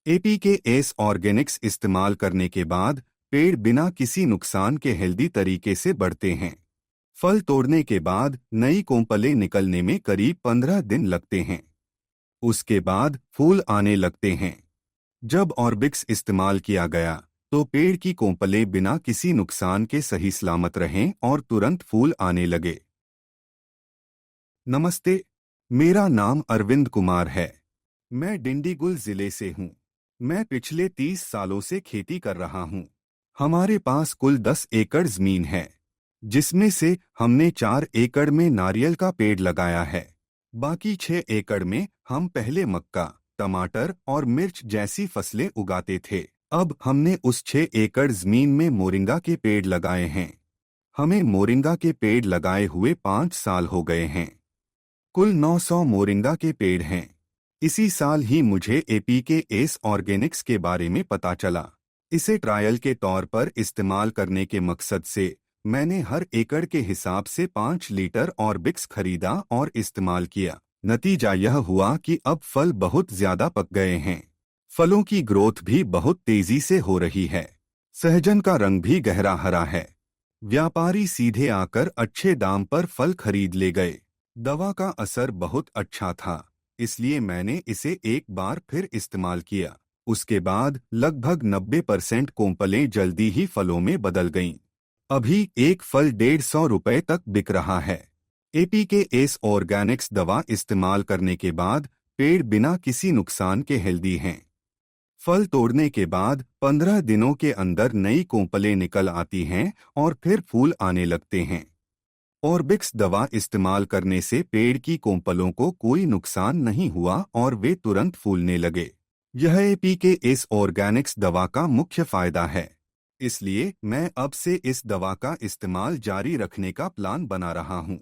एपीकेएस Organics इस्तेमाल करने के बाद पेड़ बिना किसी नुकसान के हेल्दी तरीके से बढ़ते हैं। फल तोड़ने के बाद नई कोंपलें निकलने में करीब 15 दिन लगते हैं। उसके बाद फूल आने लगते हैं। जब ऑर्बिक्स इस्तेमाल किया गया तो पेड़ की कोंपलें बिना किसी नुकसान के सही सलामत रहें और तुरंत फूल आने लगे। नमस्ते, मेरा नाम अरविंद कुमार है। मैं डिंडीगुल जिले से हूँ। मैं पिछले 30 सालों से खेती कर रहा हूँ। हमारे पास कुल 10 एकड़ जमीन है, जिसमें से हमने 4 एकड़ में नारियल का पेड़ लगाया है। बाकी 6 एकड़ में हम पहले मक्का, टमाटर और मिर्च जैसी फसलें उगाते थे। अब हमने उस 6 एकड़ जमीन में मोरिंगा के पेड़ लगाए हैं। हमें मोरिंगा के पेड़ लगाए हुए 5 साल हो गए हैं। कुल 900 मोरिंगा के पेड़ हैं। इसी साल ही मुझे एपीकेएस ऑर्गेनिक्स के बारे में पता चला। इसे ट्रायल के तौर पर इस्तेमाल करने के मकसद से मैंने हर एकड़ के हिसाब से 5 लीटर ऑर्बिक्स खरीदा और इस्तेमाल किया। नतीजा यह हुआ कि अब फल बहुत ज्यादा पक गए हैं। फलों की ग्रोथ भी बहुत तेजी से हो रही है। सहजन का रंग भी गहरा हरा है। व्यापारी सीधे आकर अच्छे दाम पर फल खरीद ले गए। दवा का असर बहुत अच्छा था, इसलिए मैंने इसे एक बार फिर इस्तेमाल किया। उसके बाद लगभग 90% कोंपलें जल्दी ही फलों में बदल गईं। अभी एक फल 150 रुपए तक बिक रहा है। एपीकेएस ऑर्गेनिक्स दवा इस्तेमाल करने के बाद पेड़ बिना किसी नुकसान के हेल्दी हैं। फल तोड़ने के बाद 15 दिनों के अंदर नई कोंपलें निकल आती हैं और फिर फूल आने लगते हैं। ऑर्बिक्स दवा इस्तेमाल करने से पेड़ की कोंपलों को कोई नुकसान नहीं हुआ और वे तुरंत फूलने लगे। यह एपीकेएस ऑर्गेनिक्स दवा का मुख्य फायदा है। इसलिए मैं अब से इस दवा का इस्तेमाल जारी रखने का प्लान बना रहा हूँ।